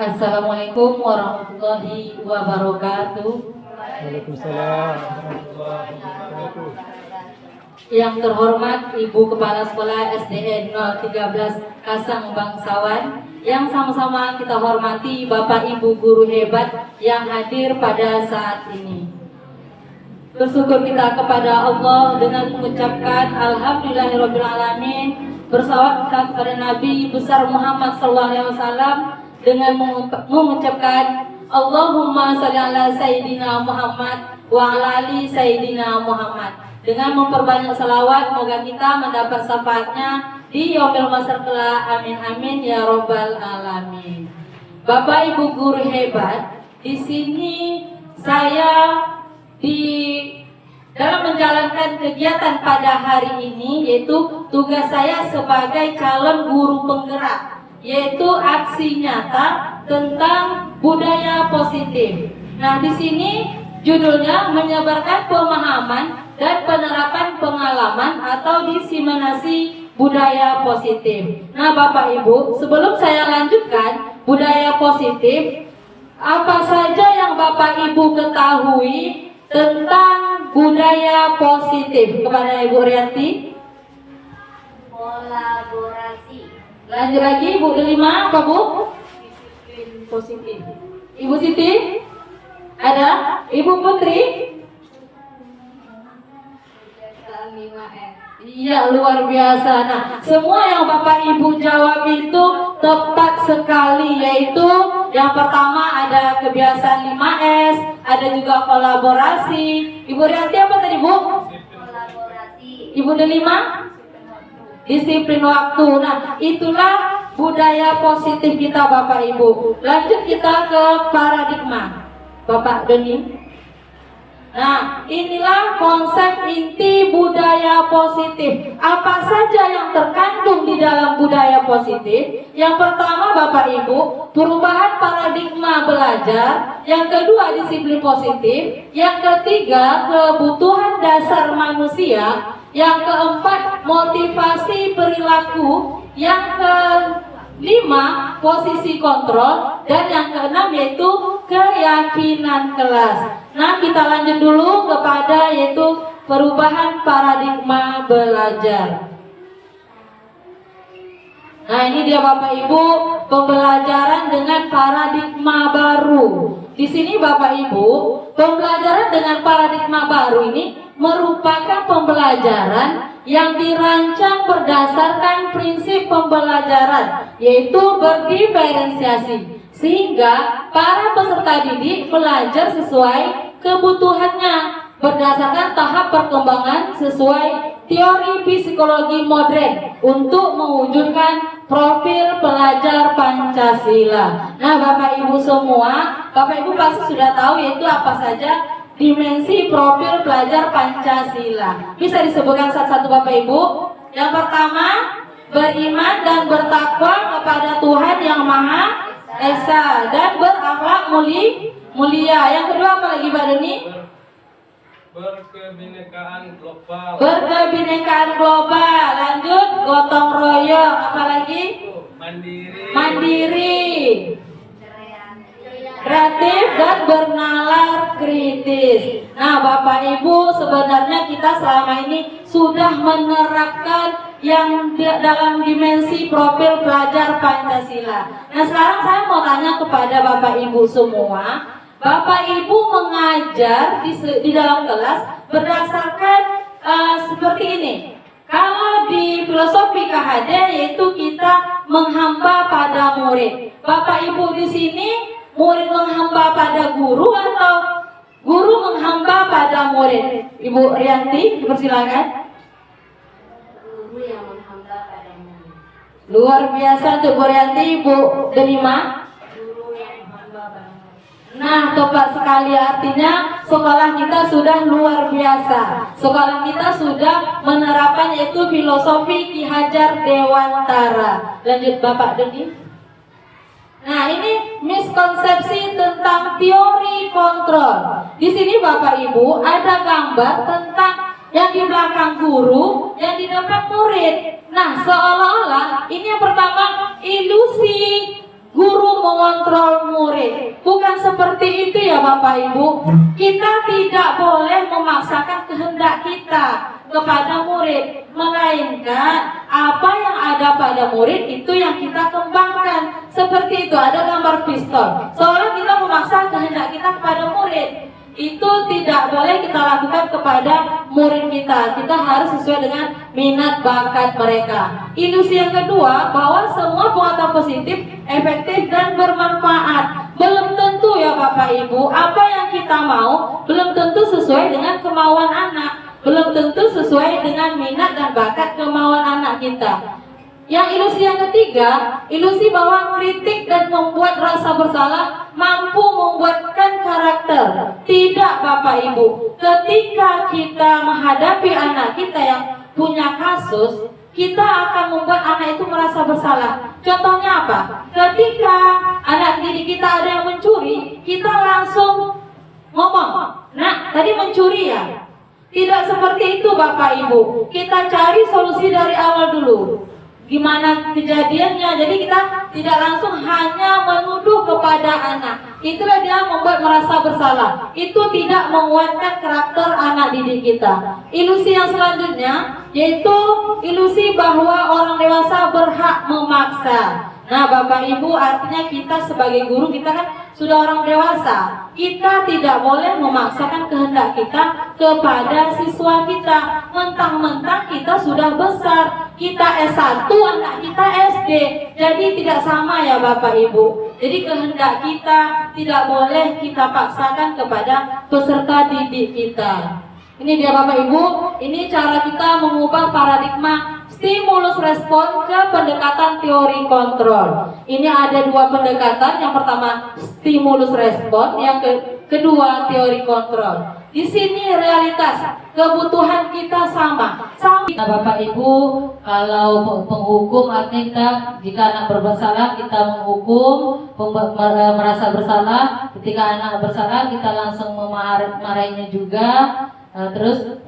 Assalamualaikum warahmatullahi wabarakatuh. Waalaikumsalam warahmatullahi wabarakatuh. Yang terhormat Ibu Kepala Sekolah SDN 013 Kasang Bangsawan, yang sama-sama kita hormati Bapak Ibu guru hebat yang hadir pada saat ini. Bersyukur kita kepada Allah dengan mengucapkan Alhamdulillahirrabbilalamin, bersalawat kita kepada Nabi besar Muhammad SAW dengan mengucapkan Allahumma sholli ala Sayyidina Muhammad wa ala ali Sayyidina Muhammad. Dengan memperbanyak salawat, moga kita mendapat syafaatnya di yaumil mahsyar kelak. Amin amin ya robbal alamin. Bapak Ibu guru hebat, di sini saya dalam menjalankan kegiatan pada hari ini, yaitu tugas saya sebagai calon guru penggerak, yaitu aksi nyata tentang budaya positif. Nah, di sini judulnya menyebarkan pemahaman dan penerapan pengalaman atau diseminasi budaya positif. Nah, Bapak Ibu, sebelum saya lanjutkan budaya positif, apa saja yang Bapak Ibu ketahui tentang budaya positif? Kepada Ibu Rianti. Kolaborasi. Lanjut lagi, Bu Delima, apa Bu? Disiplin positif. Ibu Siti? Ada? Ibu Putri? Iya, luar biasa. Nah, semua yang Bapak Ibu jawab itu tepat sekali, yaitu yang pertama ada kebiasaan 5S, ada juga kolaborasi. Ibu Rianti apa tadi, Bu? Kolaborasi. Ibu Delima? Disiplin waktu. Nah, itulah budaya positif kita Bapak Ibu. Lanjut kita ke paradigma. Bapak Doni. Nah, inilah konsep inti budaya positif. Apa saja yang terkandung di dalam budaya positif? Yang pertama Bapak Ibu, perubahan paradigma belajar. Yang kedua, disiplin positif. Yang ketiga, kebutuhan dasar manusia. Yang keempat, motivasi perilaku. Yang kelima, posisi kontrol. Dan yang keenam yaitu keyakinan kelas. Nah, kita lanjut dulu kepada yaitu perubahan paradigma belajar. Nah, ini dia Bapak Ibu, pembelajaran dengan paradigma baru. Di sini Bapak Ibu, pembelajaran dengan paradigma baru ini merupakan pembelajaran yang dirancang berdasarkan prinsip pembelajaran, yaitu berdiferensiasi, sehingga para peserta didik belajar sesuai kebutuhannya berdasarkan tahap perkembangan sesuai teori psikologi modern untuk mewujudkan profil pelajar Pancasila. Nah, Bapak Ibu semua, Bapak Ibu pasti sudah tahu yaitu apa saja dimensi profil pelajar Pancasila. Bisa disebutkan satu-satu Bapak Ibu? Yang pertama, beriman dan bertakwa kepada Tuhan Yang Maha Esa dan berakhlak mulia. Yang kedua apa lagi Pak Doni? Berkebinekaan global. Berkebinekaan global. Lanjut, gotong royong. Apa lagi? Mandiri. Kreatif dan bernalar kritis. Nah, Bapak Ibu, sebenarnya kita selama ini sudah menerapkan yang dalam dimensi profil pelajar Pancasila. Nah, sekarang saya mau tanya kepada Bapak Ibu semua. Bapak Ibu mengajar di dalam kelas berdasarkan seperti ini. Kalau di filosofi KHD yaitu kita menghamba pada murid. Bapak Ibu di sini murid menghamba pada guru atau guru menghamba pada murid? Ibu Rianti, dipersilakan. Guru yang menghamba pada murid. Luar biasa untuk Bu Rianti. Bu Delima. Guru yang menghamba pada murid. Nah, tepat sekali, artinya sekolah kita sudah luar biasa. Sekolah kita sudah menerapkan yaitu filosofi Ki Hajar Dewantara. Lanjut Bapak Deni. Nah, ini miskonsepsi tentang teori kontrol. Di sini Bapak Ibu ada gambar tentang yang di belakang guru, yang di depan murid. Nah, seolah-olah ini yang pertama ilusi guru mengontrol murid. Bukan seperti itu ya Bapak Ibu. Kita tidak boleh memaksakan kehendak kita kepada murid, melainkan apa yang ada pada murid itu yang kita kembangkan. Seperti itu, ada gambar pistol. Seolah kita memaksa kehendak kita kepada murid. Itu tidak boleh kita lakukan kepada murid kita. Kita harus sesuai dengan minat bakat mereka. Ilusi yang kedua, bahwa semua penguatan positif efektif dan bermanfaat. Belum tentu ya Bapak Ibu, apa yang kita mau belum tentu sesuai dengan kemauan anak, belum tentu sesuai dengan minat dan bakat kemauan anak kita. Yang ilusi yang ketiga, ilusi bahwa kritik dan membuat rasa bersalah mampu membuatkan karakter. Tidak Bapak Ibu, ketika kita menghadapi anak kita yang punya kasus, kita akan membuat anak itu merasa bersalah. Contohnya apa? Ketika anak didik kita ada yang mencuri, kita langsung ngomong, "Nak, tadi mencuri ya?" Tidak seperti itu Bapak Ibu. Kita cari solusi dari awal dulu. Gimana kejadiannya? Jadi kita tidak langsung hanya menuduh kepada anak. Itulah dia membuat merasa bersalah. Itu tidak menguatkan karakter anak didik kita. Ilusi yang selanjutnya yaitu ilusi bahwa orang dewasa berhak memaksa. Nah Bapak Ibu, artinya kita sebagai guru, kita kan sudah orang dewasa. Kita tidak boleh memaksakan kehendak kita kepada siswa kita. Mentang-mentang kita sudah besar, kita S1, anak kita SD. Jadi tidak sama ya Bapak Ibu. Jadi kehendak kita tidak boleh kita paksakan kepada peserta didik kita. Ini dia Bapak Ibu, ini cara kita mengubah paradigma stimulus respon ke pendekatan teori kontrol. Ini ada dua pendekatan, yang pertama stimulus respon, yang kedua teori kontrol. Di sini realitas kebutuhan kita sama. Nah, Bapak Ibu, kalau penghukum artinya kita, jika anak bersalah kita menghukum, merasa bersalah. Ketika anak bersalah kita langsung memarahinya juga. Terus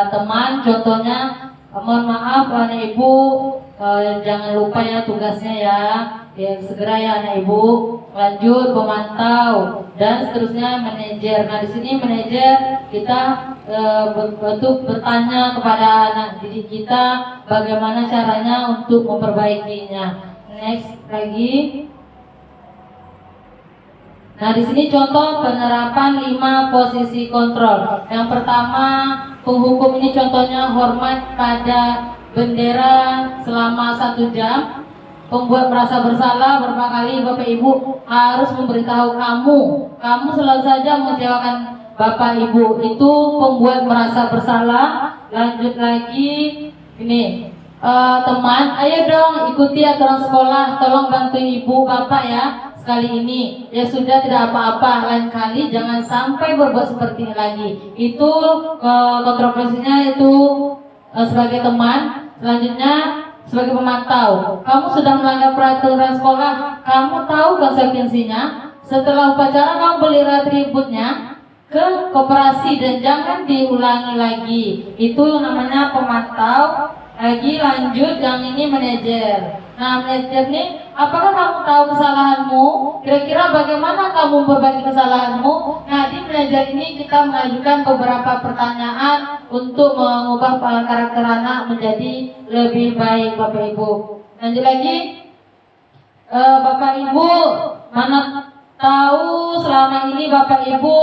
teman, contohnya, mohon maaf anak ibu, jangan lupa ya tugasnya ya, segera ya anak ibu. Lanjut pemantau dan seterusnya manajer. Nah di sini manajer kita untuk bertanya kepada anak didik kita bagaimana caranya untuk memperbaikinya. Next lagi. Nah di sini contoh penerapan 5 posisi kontrol. Yang pertama, penghukum ini contohnya hormat pada bendera selama 1 jam. Pembuat merasa bersalah berapa kali Bapak Ibu harus memberitahu kamu selalu saja mengecewakan Bapak Ibu. Itu pembuat merasa bersalah. Lanjut lagi, ini teman, ayo dong ikuti aturan sekolah, tolong bantu ibu bapak ya sekali ini. Ya sudah, tidak apa-apa, lain kali jangan sampai berbuat seperti ini lagi. Itu kontroversinya itu sebagai teman. Selanjutnya sebagai pemantau, kamu sudah melanggar peraturan sekolah, kamu tahu konsekuensinya. Setelah upacara kamu beli atributnya ke koperasi dan jangan diulangi lagi. Itu namanya pemantau. Lagi lanjut, yang ini manajer. Nah manajer nih, apakah kamu tahu kesalahanmu? Kira-kira bagaimana kamu memperbaiki kesalahanmu? Nah di manajer ini kita mengajukan beberapa pertanyaan untuk mengubah karakter anak menjadi lebih baik Bapak Ibu. Lanjut lagi, Bapak Ibu, mana tahu selama ini Bapak Ibu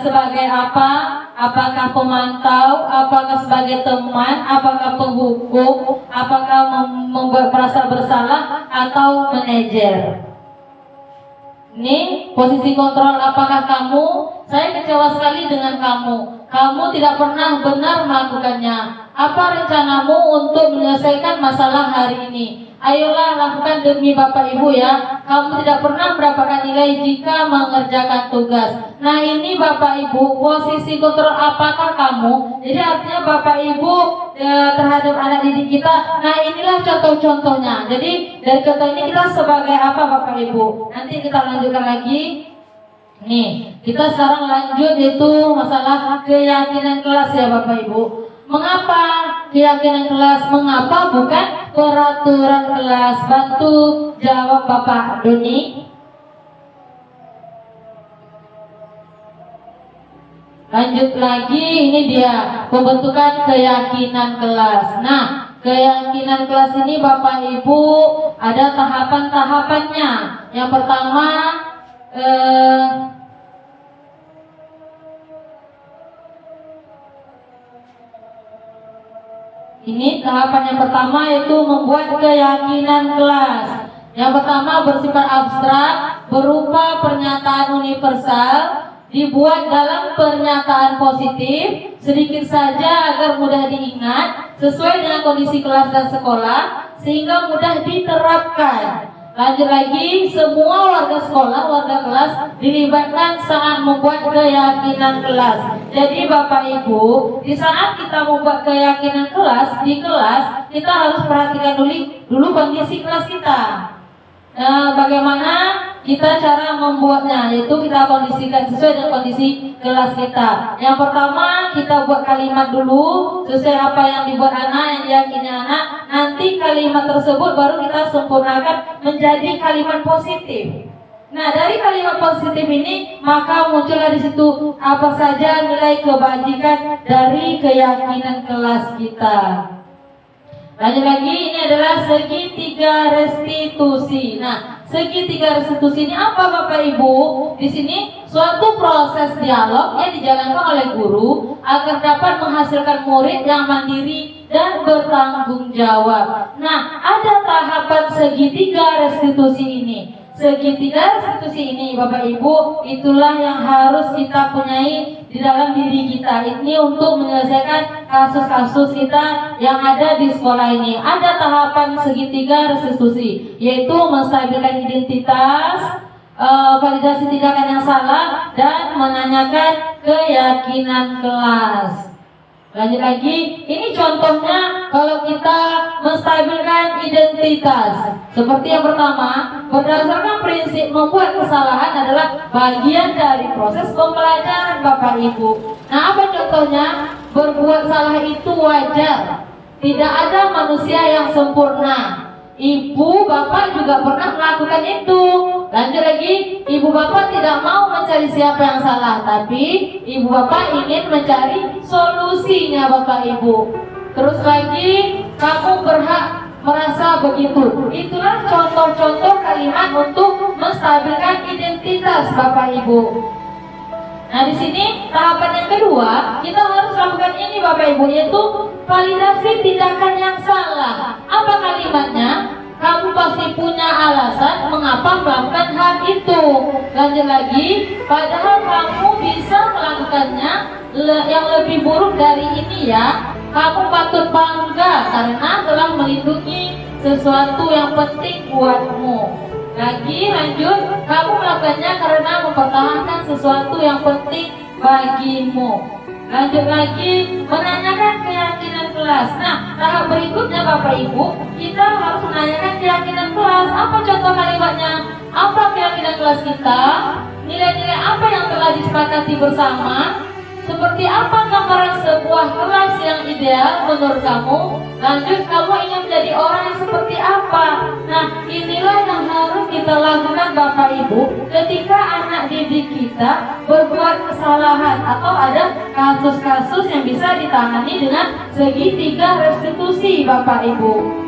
sebagai apa? Apakah pemantau, apakah sebagai teman, apakah penghukum, apakah membuat merasa bersalah, atau manajer? Ini posisi kontrol, apakah kamu? Saya kecewa sekali dengan kamu. Kamu tidak pernah benar melakukannya. Apa rencanamu untuk menyelesaikan masalah hari ini? Ayolah lakukan demi Bapak Ibu ya. Kamu tidak pernah mendapatkan nilai jika mengerjakan tugas. Nah ini Bapak Ibu, posisi kontrol apakah kamu? Jadi artinya Bapak Ibu terhadap anak didik kita. Nah inilah contoh-contohnya. Jadi dari contoh ini kita sebagai apa Bapak Ibu? Nanti kita lanjutkan lagi. Nih kita sekarang lanjut yaitu masalah keyakinan kelas ya Bapak Ibu. Mengapa keyakinan kelas? Mengapa bukan peraturan kelas. Bantu jawab Bapak Doni. Lanjut lagi, ini dia pembentukan keyakinan kelas. Nah, keyakinan kelas ini Bapak Ibu ada tahapan-tahapannya. Yang pertama ini tahapan yang pertama yaitu membuat keyakinan kelas. Yang pertama bersifat abstrak, berupa pernyataan universal, dibuat dalam pernyataan positif, sedikit saja agar mudah diingat, sesuai dengan kondisi kelas dan sekolah, sehingga mudah diterapkan. Lanjut lagi, semua warga sekolah, warga kelas dilibatkan saat membuat keyakinan kelas. Jadi Bapak Ibu, di saat kita membuat keyakinan kelas, di kelas kita harus perhatikan dulu kondisi kelas kita. Bagaimana kita cara membuatnya, yaitu kita kondisikan sesuai dengan kondisi kelas kita. Yang pertama kita buat kalimat dulu sesuai apa yang dibuat anak, yang diyakini anak. Nanti kalimat tersebut baru kita sempurnakan menjadi kalimat positif. Nah, dari kalimat positif ini maka muncullah di situ apa saja nilai kebajikan dari keyakinan kelas kita. Lanjut lagi, ini adalah segitiga restitusi. Nah, segitiga restitusi ini apa Bapak Ibu? Di sini suatu proses dialog yang dijalankan oleh guru agar dapat menghasilkan murid yang mandiri dan bertanggung jawab. Nah, ada tahapan segitiga restitusi ini. Segitiga restitusi ini Bapak Ibu, itulah yang harus kita punyai di dalam diri kita. Ini untuk menyelesaikan kasus-kasus kita yang ada di sekolah ini. Ada tahapan segitiga restitusi, yaitu menstabilkan identitas, validasi tindakan yang salah, dan menanyakan keyakinan kelas. Lanjut lagi, ini contohnya kalau kita menstabilkan identitas. Seperti yang pertama, berdasarkan prinsip membuat kesalahan adalah bagian dari proses pembelajaran Bapak Ibu. Nah, apa contohnya? Berbuat salah itu wajar. Tidak ada manusia yang sempurna. Ibu, bapak juga pernah melakukan itu. Lanjut lagi, ibu bapak tidak mau mencari siapa yang salah, tapi ibu bapak ingin mencari solusinya Bapak Ibu. Terus lagi, kamu berhak merasa begitu. Itulah contoh-contoh kalimat untuk menstabilkan identitas Bapak Ibu. Nah, di sini tahapan yang kedua, kita harus lakukan ini Bapak Ibu, yaitu validasi tindakan yang salah. Apa kalimatnya? Kamu pasti punya alasan mengapa melakukan hal itu. Lanjut lagi, padahal kamu bisa melakukannya yang lebih buruk dari ini ya. Kamu patut bangga karena telah melindungi sesuatu yang penting buatmu. Lagi lanjut, kamu melakukannya karena mempertahankan sesuatu yang penting bagimu. Lanjut lagi, menanyakan keyakinan kelas. Nah, tahap berikutnya Bapak Ibu, kita harus menanyakan keyakinan kelas. Apa contoh kalimatnya? Apa keyakinan kelas kita? Nilai-nilai apa yang telah disepakati bersama? Seperti apa gambaran sebuah kelas yang ideal menurut kamu? Lanjut, kamu ingin menjadi orang yang seperti apa? Nah, inilah yang harus kita lakukan Bapak Ibu ketika anak didik kita berbuat kesalahan atau ada kasus-kasus yang bisa ditangani dengan segitiga restitusi Bapak Ibu.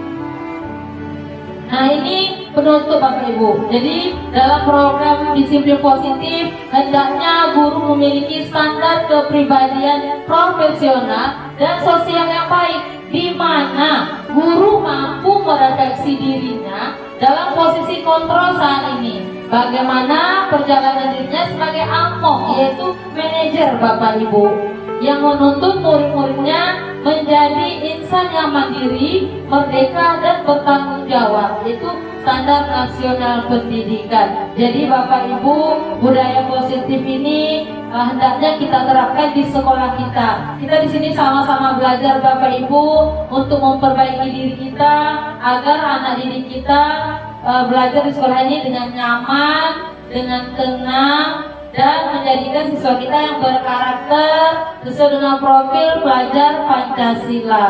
Nah, ini penutup Bapak Ibu. Jadi dalam program disiplin positif, hendaknya guru memiliki standar kepribadian profesional dan sosial yang baik, di mana guru mampu merefleksi dirinya dalam posisi kontrol saat ini. Bagaimana perjalanan dirinya sebagai among, yaitu manajer Bapak Ibu, yang menuntut murid-muridnya menjadi insan yang mandiri, merdeka, dan bertanggung jawab, yaitu standar nasional pendidikan. Jadi Bapak Ibu, budaya positif ini hendaknya kita terapkan di sekolah kita. Kita di sini sama-sama belajar Bapak Ibu untuk memperbaiki diri kita agar anak didik kita belajar di sekolah ini dengan nyaman, dengan tenang, dan menjadikan siswa kita yang berkarakter sesuai dengan profil pelajar Pancasila.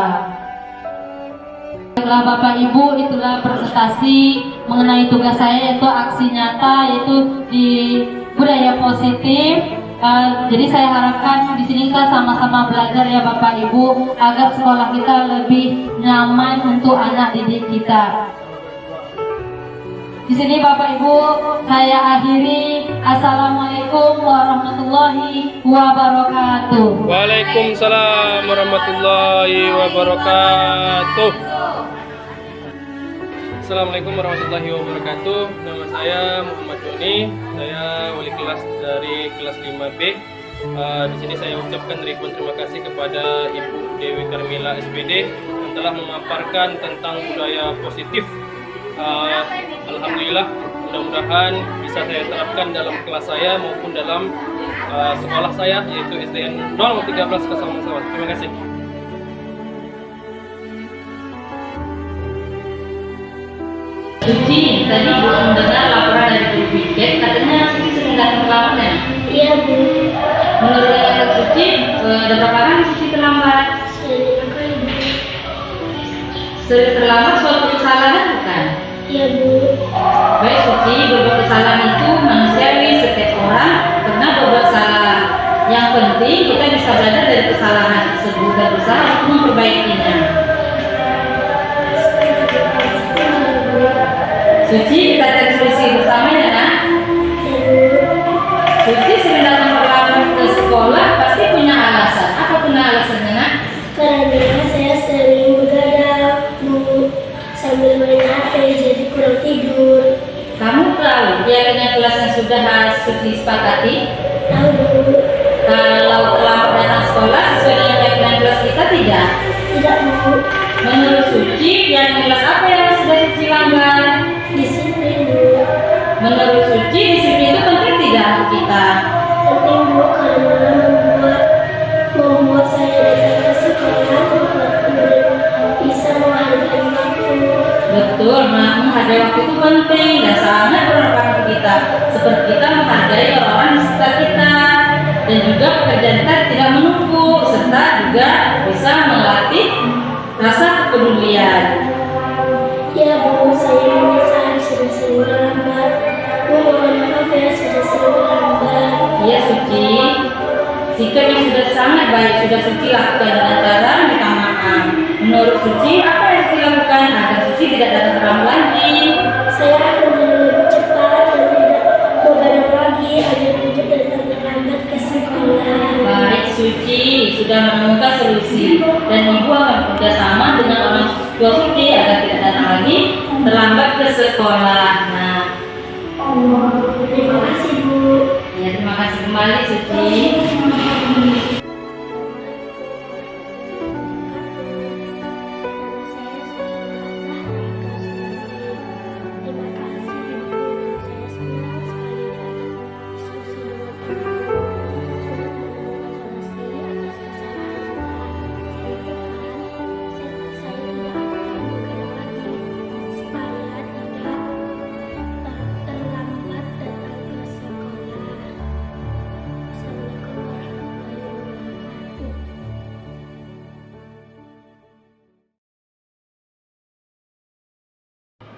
Baiklah Bapak Ibu, itulah presentasi mengenai tugas saya, yaitu aksi nyata, yaitu di budaya positif. Jadi saya harapkan di sini kita sama-sama belajar ya Bapak Ibu, agar sekolah kita lebih nyaman untuk anak didik kita. Di sini Bapak Ibu saya akhiri. Assalamualaikum warahmatullahi wabarakatuh. Waalaikumsalam warahmatullahi wabarakatuh. Assalamualaikum warahmatullahi wabarakatuh. Nama saya Muhammad Joni. Saya wali kelas dari kelas 5B. Di sini saya ucapkan ribuan terima kasih kepada Ibu Dewi Karmila SPD yang telah memaparkan tentang budaya positif. Alhamdulillah, mudah-mudahan bisa saya terapkan dalam kelas saya maupun dalam sekolah saya, yaitu SDN 013 Kasamasawan. Terima kasih. Suci, tadi belum dengar laporan dari Bu Piket, katanya Suci sering datang terlambat ya? Iya Bu. Menurut kata Suci, ada berapa kali Suci terlambat? Sering terlambat suatu kesalahan bukan? Iya Bu. Baik Suci, berbuat kesalahan itu manusiawi, setiap orang pernah berbuat salah. Yang penting kita bisa belajar dari kesalahan tersebut dan berusaha untuk memperbaikinya. Suci, kita cari solusi bersama ya nak? Suci sering datang terlambat ke sekolah pasti punya alasan. Apa punya alasannya nak? Karena saya sering begadang Bu, sambil main HP jadi kurang tidur. Kamu tahu keyakinan kelas yang sudah Suci sepakati? Tahu Bu? Kalau terlambat datang sekolah sesuai dengan keyakinan kelas kita tidak? Tidak Bu. Menurut Suci, keyakinan kelas apa yang sudah Suci langgar? Disiplin Bu. Menurut Suci, disiplin itu penting tidak untuk kita? Penting Bu, karena membuat saya datang ke sekolah untuk bisa menghargai waktu. Betul, menghargai waktu itu penting dan sangat bermanfaat untuk kita. Seperti kita menghargai orang-orang di sekitar kita, dan juga pekerjaan kita tidak menumpuk, serta juga bisa melatih rasa kepedulian. Ya Bu, saya menyesal sudah sering terlambat. Bu, mohon maaf ya sudah sering terlambat. Ya Suci, sikap yang sudah sangat baik sudah Suci lakukan dengan cara minta maaf. Menurut Suci, apa yang Suci lakukan agar Suci tidak datang terlambat lagi? Saya akan jadi lebih cepat dan tidak begadang lagi agar tidak datang terlambat ke sekolah. Baik Suci, sudah menemukan solusi dan Ibu akan bekerjasama dengan orang tua Suci agar tidak datang lagi terlambat ke sekolah. Nah, Terima kasih Bu. ya terima kasih kembali Suci.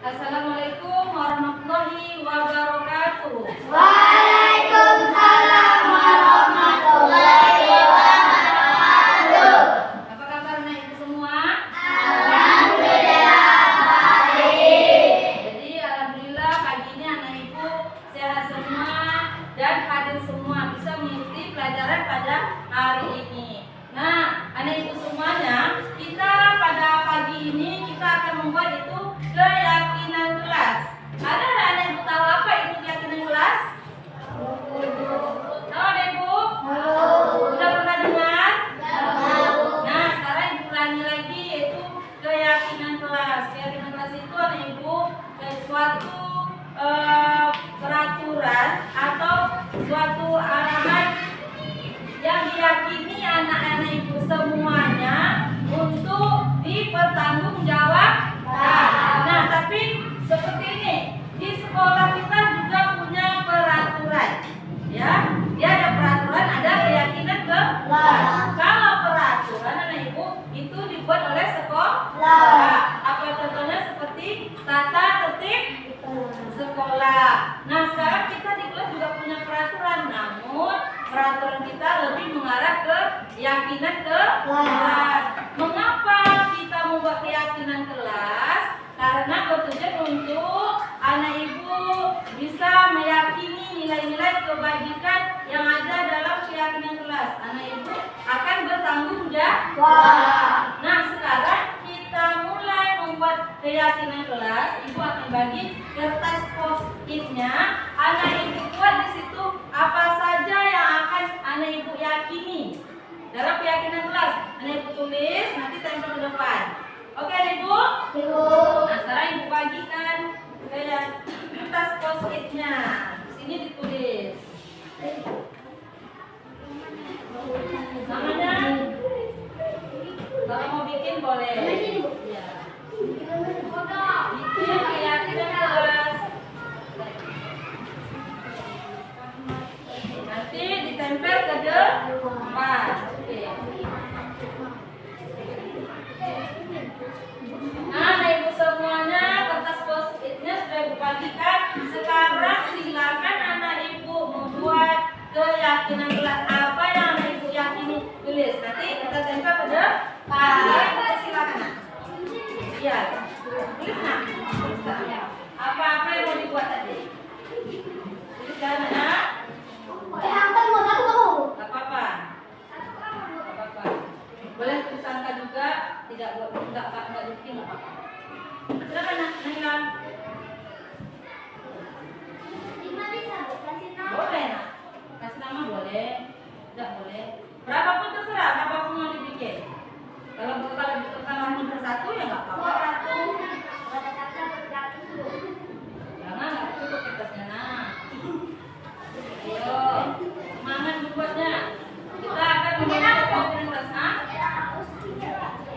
Assalamualaikum warahmatullahi wabarakatuh. Waalaikumsalam warahmatullahi wabarakatuh. Apa kabar anak ibu semua? Alhamdulillah baik. Jadi alhamdulillah pagi ini anak ibu sehat semua dan hadir semua bisa mengikuti pelajaran pada hari ini. Nah, anak ibu semuanya, kita pada pagi ini kita akan membuat itu keyakinan kelas. Ada anak ibu tahu apa itu keyakinan kelas? Tahu anak ibu? Sudah pernah dengar? Nah, sekarang ibu ulangi lagi yaitu keyakinan kelas. Keyakinan kelas itu anak ibu suatu peraturan atau suatu arahan yang diyakini keyakinan kelas. Mengapa kita membuat keyakinan kelas? Karena bertujuan untuk anak ibu bisa meyakini nilai-nilai kebajikan yang ada dalam keyakinan kelas. Anak ibu akan bertanggung jawab. Nah, sekarang kita mulai membuat keyakinan kelas. Ibu akan bagi kertas post-it-nya. Anak ibu buat di situ apa saja yang akan anak ibu yakini dalam keyakinan kelas. Anak ibu tulis, nanti tempel ke depan. Oke, anak ibu? Nah, sekarang ibu bagikan kayak kertas post-it-nya. Di sini ditulis namanya. Kalau mau bikin boleh. Ya. Bikin keyakinan kelas. Nanti ditempel ke depan. Oke. Nah, ibu semuanya kertas post-it-nya sudah ibu bagikan. Sekarang silakan anak ibu membuat keyakinan kelas. Apa yang anak ibu yakini tulis. Nanti kita tempel ke depan. Silakan. Iya. Tulis nak. Apa-apa yang mau dibuat tadi. Tuliskan anak. Gak apa-apa. Boleh tulis angka juga, tidak bikin nggak apa-apa. Silakan Naila. Boleh nak, kasih nama boleh, tidak boleh. Berapapun terserah, apapun yang dibikin. Kalau nomor satu ya nggak apa-apa satu. Jangan nggak cukup kertasnya nak. Ayo, semangat membuatnya. Kita akan membuat keyakinan kelas.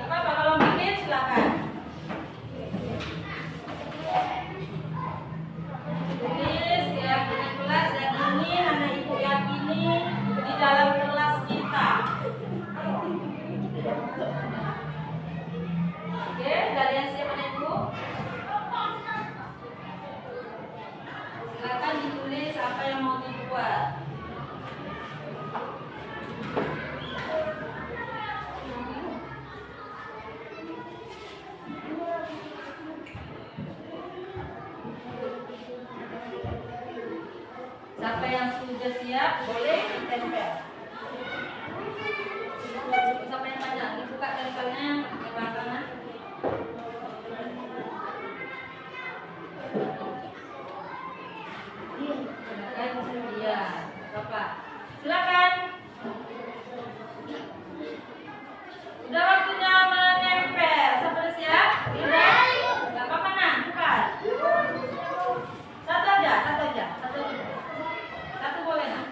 Apa kalau bikin silakan. Tulis keyakinan kelas yang ingin anak ibu yakini di dalam kelas kita. Oke, dari yang siap anak ibu. Silakan ditulis apa yang mau dibuat. Siapa yang sudah siap boleh ditempel. Siapa yang banyak dibuka tempelnya ke belakangan. Iya, Bapak. Silakan. Sudah waktunya menempel. Siapa sudah siap? Sudah. Gak apa-apa nak, cepat. Satu aja. Satu boleh nak.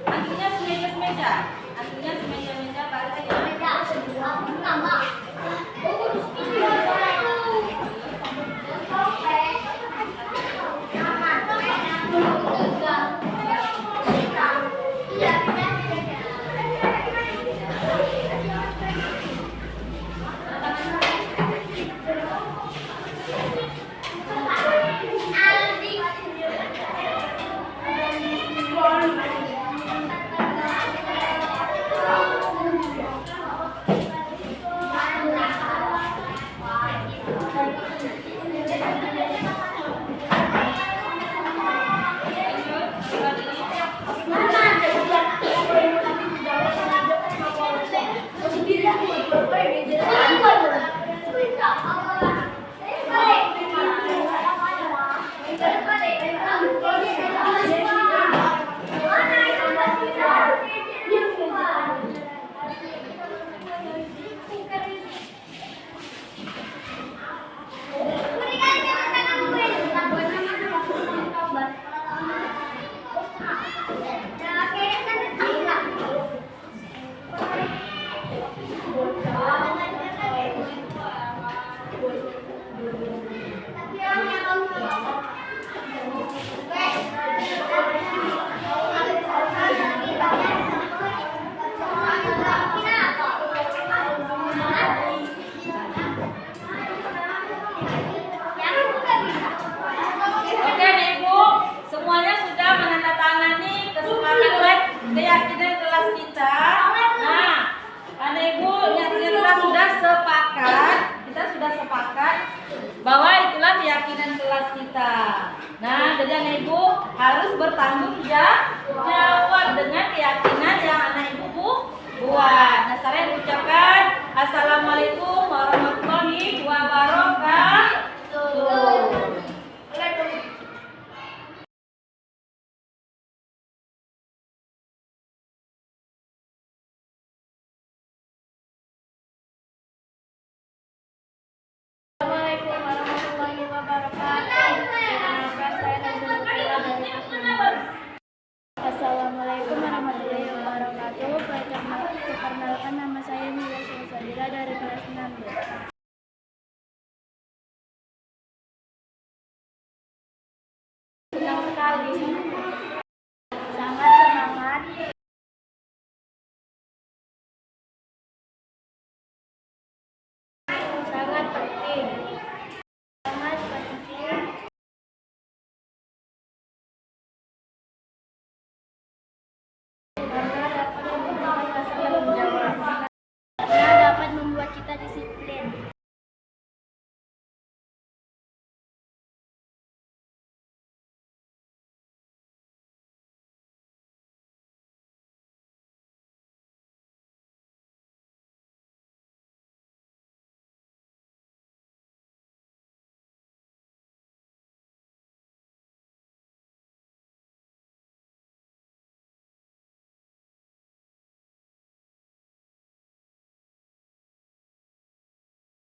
Antinya semeja-semeja. Antinya semeja-meja balik ya. Oke nih Ibu, semuanya sudah menandatangani kesepakatan keyakinan kelas kita. Nah, Anda Ibu, kita sudah sepakat bahwa itulah keyakinan kelas kita. Nah, jadi Anda Ibu harus bertanggung jawab dengan keyakinan yang anak Ibu buat. Nah, saya ucapkan Assalamualaikum warahmatullahi wabarakatuh. Assalamualaikum warahmatullahi wabarakatuh. Perkenalkan saya Nazrul Kila dari kelas 6. Assalamualaikum warahmatullahi wabarakatuh. Perkenalkan nama saya Mila Sadira dari kelas 6.